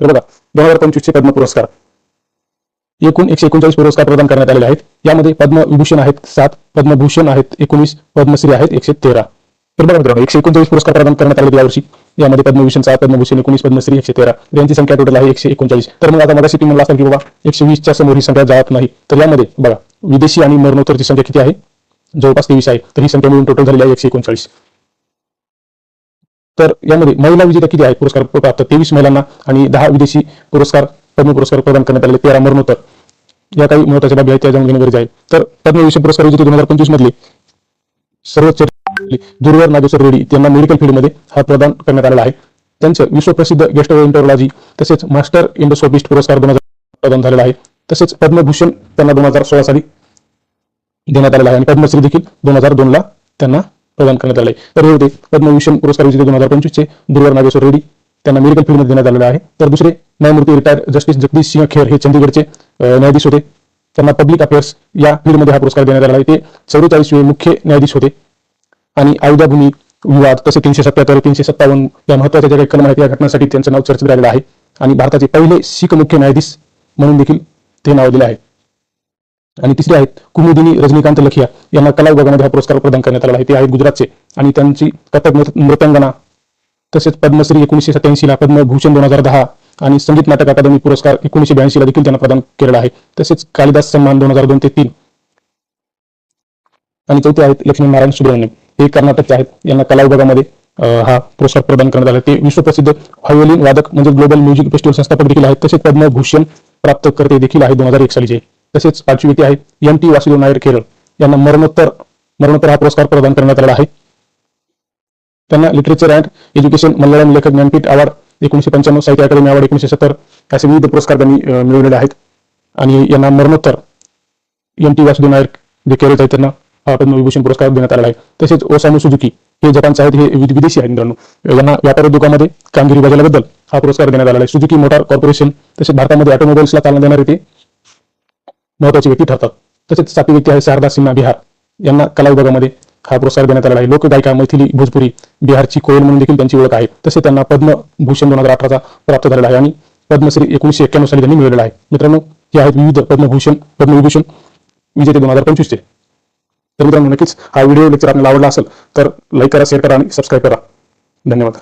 तर बघा 2025 चे पद्म पुरस्कार एकूण 139 पुरस्कार प्रदान करण्यात आलेले आहेत। यामध्ये पद्मविभूषण आहेत 7, पद्मभूषण आहेत 19, पद्मश्री आहेत 113। तर बघा मित्रांनो 139 पुरस्कार प्रदान करण्यात आले यावर्षी। यामध्ये पद्मभूषण 7, पद्मभूषण 19, पद्मश्री 113, यांची संख्या टोटल आहे 139। तर मग आता मगाशी तुम्ही म्हणला असाल की बाबा 120 च्या समोर ही संख्या जात नाही, तर यामध्ये बघा विदेशी आणि मरणोत्तरची संख्या किती आहे, जवळपास 23 आहे। तर ही संख्या मिळून टोटल झालेली आहे 139। तर यामध्ये महिला विजेत्या किती आहेत पुरस्कार प्राप्त, 23 महिलांना आणि 10 विदेशी पुरस्कार पद्म पुरस्कार प्रदान करण्यात आलेले, 13 मरणोत्तर। या काही महत्त्वाच्या बाबी आहेत त्या जाणून घेणे गरजेचे आहे। तर पद्मविभूषण पुरस्कार विजेते 2025 मधले सर्वोच्च दुर्वर नागेश्वर रेड्डी यांना मेडिकल फील्डमध्ये हा प्रदान करण्यात आलेला आहे। त्यांचं विश्वप्रसिद्ध गॅस्ट्रोएंटरोलॉजी तसेच मास्टर एंडोस्कोपिस्ट पुरस्कार 2000 प्रदान झालेला आहे। तसेच पद्मभूषण त्यांना 2016 साली देण्यात आलेला आहे आणि पद्मश्री देखील 2002 ला त्यांना प्रदान करण्यात आले। तर हे होते पद्मभूषण पुरस्कार विजेते 2025 चे दुर्वर नागेश्वर रेड्डी, त्यांना मेडिकल फील्डमध्ये देण्यात आलेला आहे। तर दुसरे न्यायमूर्ती रिटायर्ड जस्टिस जगदीश सिंह खेर हे चंदीगडचे न्यायाधीश होते, त्यांना पब्लिक अफेअर्स या फील्डमध्ये हा पुरस्कार देण्यात आलेला आहे। ते 44वे मुख्य न्यायाधीश होते आणि अयोध्या विवाद तसे 377 357 या महत्त्वाच्या ज्या काही कलम आहेत या घटनांसाठी त्यांचं नाव चर्चेत राहिलेलं आहे आणि भारताचे पहिले शीख मुख्य न्यायाधीश म्हणून देखील ते नाव दिले आहे। आणि तिसरे आहेत कुमुदिनी रजनीकांत लखिया, यांना कला विभागामध्ये हा पुरस्कार प्रदान करण्यात आलेला आहे। ते आहेत गुजरातचे आणि त्यांची कथक नृत्यांगना तसेच पद्मश्री 1987 ला, पद्मभूषण 2010 आणि संगीत नाटक अकादमी पुरस्कार 1982 ला देखील त्यांना प्रदान केलेला आहे। तसेच कालिदास सन्मान 2002 ते 3 आणि चौथे आहेत लक्ष्मी नारायण सुब्रमण्यम, हे कर्नाटकचे आहेत, यांना कला विभागामध्ये हा पुरस्कार प्रदान करण्यात आला। ते विश्वप्रसिद्ध व्हायोलिन वादक म्हणजे ग्लोबल म्युझिक फेस्टिवल संस्थापक देखील आहेत। तसेच पद्मभूषण प्राप्तकर्ते देखील आहेत 2001 सालीचे। तसेच पाचवी व्यक्ती आहे MT वासुदेव नायर केरळ, यांना मरणोत्तर हा पुरस्कार प्रदान करण्यात आलेला आहे। त्यांना लिटरेचर अँड एज्युकेशन मल्याळम लेखक ज्ञानपीठ अवॉर्ड 1995, साहित्य अकादमी अवॉर्ड 1970 असे विविध पुरस्कार त्यांनी मिळवलेले आहेत आणि यांना मरणोत्तर MT वासुदेव नायर जे केरळ आहेत त्यांना हा पद्मविभूषण पुरस्कार देण्यात आलेला आहे। तसेच ओसामू सुझुकी हे जपानचे आहेत, हे विदेशी आहेत मित्रांनो, यांना व्यापार उद्योगामध्ये कामगिरी बजावल्याबद्दल हा पुरस्कार देण्यात आलेला आहे। सुझुकी मोटार कॉर्पोरेशन तसेच भारतामध्ये ऑटोमोबाईल्सला चालना देणारे ते महत्त्वाची व्यक्ती ठरतात। तसेच 7वी व्यक्ती आहे शारदा सिन्हा बिहार, यांना कला विभागामध्ये हा पुरस्कार देण्यात आलेला आहे। लोकगायिका मैथिली भोजपुरी बिहारची कोयल म्हणून देखील त्यांची ओळख आहे। तसेच त्यांना पद्मभूषण 2018 चा प्राप्त झालेला आहे आणि पद्मश्री 1991 साली त्यांनी मिळवलेला आहे। मित्रांनो हे आहेत विविध पद्मविभूषण विजेते 2025 चे। तर मित्रांनो नक्कीच हा व्हिडिओ लेक्चर आपल्याला आवडला असेल तर लाईक करा, शेअर करा आणि सबस्क्राईब करा। धन्यवाद।